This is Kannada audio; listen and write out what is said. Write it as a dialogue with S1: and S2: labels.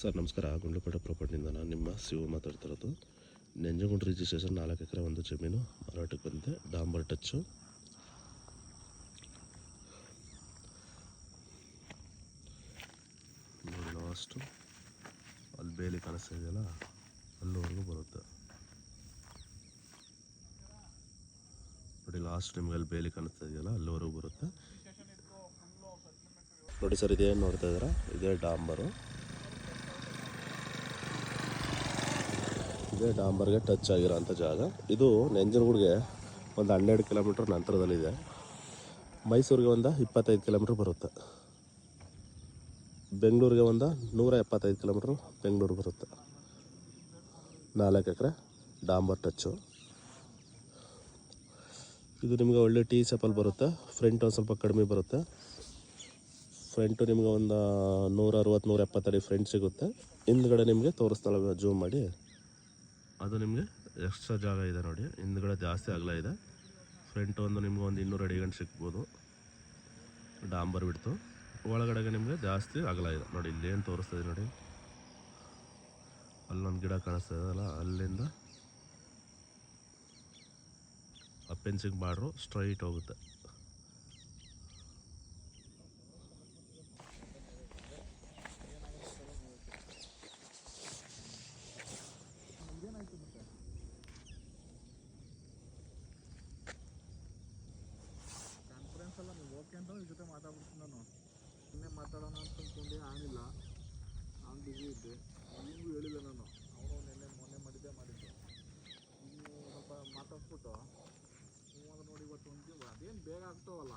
S1: ಸರ್ ನಮಸ್ಕಾರ. ಗುಂಡ್ಲುಪೇಟೆ ಪ್ರಾಪರ್ಟಿಯಿಂದ ನಾನು ನಿಮ್ಮ ಶಿವ ಮಾತಾಡ್ತಿರೋದು. ನಂಜನಗೂಡು ರಿಜಿಸ್ಟ್ರೇಷನ್ 4 ಎಕರೆ ಒಂದು ಜಮೀನು ಮಾರಾಟಕ್ಕೆ ಬಂದಿದೆ. ಡಾಂಬರ್ ಟಚ್ಚು. ನೋಡಿ ಲಾಸ್ಟು ಅಲ್ಲಿ ಬೇಲಿ ಕಾಣಿಸ್ತಾ ಇದೆಯಲ್ಲ, ಅಲ್ಲಿವರೆಗೂ ಬರುತ್ತೆ ನೋಡಿ. ಲಾಸ್ಟ್ ನಿಮ್ಗೆ ಅಲ್ಲಿ ಬೇಲಿ ಕಾಣಿಸ್ತಾ ಇದೆಯಲ್ಲ, ಅಲ್ಲಿವರೆಗೂ ಬರುತ್ತೆ ನೋಡಿ ಸರ್. ಇದೇನು ನೋಡ್ತಾ ಇದ್ದೀರಾ, ಇದೇ ಡಾಂಬರು. ಇದೇ ಡಾಂಬರ್ಗೆ ಟಚ್ ಆಗಿರೋಂಥ ಜಾಗ. ಇದು ನಂಜನಗೂಡಿಗೆ ಒಂದು 12 ಕಿಲೋಮೀಟ್ರ್ ನಂತರದಲ್ಲಿದೆ. ಮೈಸೂರಿಗೆ ಒಂದು 25 ಕಿಲೋಮೀಟ್ರ್ ಬರುತ್ತೆ. ಬೆಂಗಳೂರಿಗೆ ಒಂದು 175 ಕಿಲೋಮೀಟ್ರ್ ಬೆಂಗಳೂರು ಬರುತ್ತೆ. 4 ಎಕರೆ ಡಾಂಬರ್ ಟಚ್ಚು. ಇದು ನಿಮಗೆ ಒಳ್ಳೆ ಟೀ ಸೆಪಲ್ ಬರುತ್ತೆ. ಫ್ರಂಟ್ ಒಂದು ಸ್ವಲ್ಪ ಕಡಿಮೆ ಬರುತ್ತೆ. ಫ್ರಂಟು ನಿಮ್ಗೆ ಒಂದು 160-170 ಅಡಿ ಫ್ರಂಟ್ ಸಿಗುತ್ತೆ. ಹಿಂದ್ಗಡೆ ನಿಮಗೆ ತೋರಿಸ್ತಾಳೆ, ಜೂಮ್ ಮಾಡಿ. ಅದು ನಿಮಗೆ ಎಕ್ಸ್ಟ್ರಾ ಜಾಗ ಇದೆ ನೋಡಿ. ಹಿಂದ್ಗಡೆ ಜಾಸ್ತಿ ಅಗಲ ಇದೆ. ಫ್ರಂಟ್ ಒಂದು ನಿಮ್ಗೆ ಒಂದು 200 ಅಡಿ ಗಂಟೆ ಸಿಗ್ಬೋದು ಡಾಂಬರ್ ಬಿಡ್ತು. ಒಳಗಡೆಗೆ ನಿಮಗೆ ಜಾಸ್ತಿ ಅಗಲ ಇದೆ ನೋಡಿ. ಇಲ್ಲೇನು ತೋರಿಸ್ತಾ ಇದೆ ನೋಡಿ, ಅಲ್ಲೊಂದು ಗಿಡ ಕಾಣಿಸ್ತಾ ಇದೆಯಲ್ಲ, ಅಲ್ಲಿಂದ ಆ ಫೆನ್ಸಿಂಗ್ ಬಾರ್ಡ್ರು ಸ್ಟ್ರೈಟ್ ಹೋಗುತ್ತೆ.
S2: ಕಾನ್ಫರೆನ್ಸ್ ಅಲ್ಲ, ನೀವು ಓಕೆ ಅಂತ ಈ ಜೊತೆ ಮಾತಾಡ್ಬಿಡ್ತೀನಿ. ನಾನು ಇನ್ನೇ ಮಾತಾಡೋಣ ಅಂತ ಅಂದ್ಕೊಂಡು ಆನಿಲ್ಲ. ನಾನು ಬಿಸಿ ಇದ್ದೆ, ನಿಮಗೂ ಹೇಳಿಲ್ಲ ನಾನು. ಅವನು ಮೊನ್ನೆ ಮಾಡಿದ್ದೆ. ನೀವು ಸ್ವಲ್ಪ ಮಾತಾಡ್ಸ್ಬಿಟ್ಟು ನೀವು ನೋಡಿ ಇವತ್ತು ಒಂದು ಅದೇನು ಬೇಗ ಆಗ್ತಾವಲ್ಲ.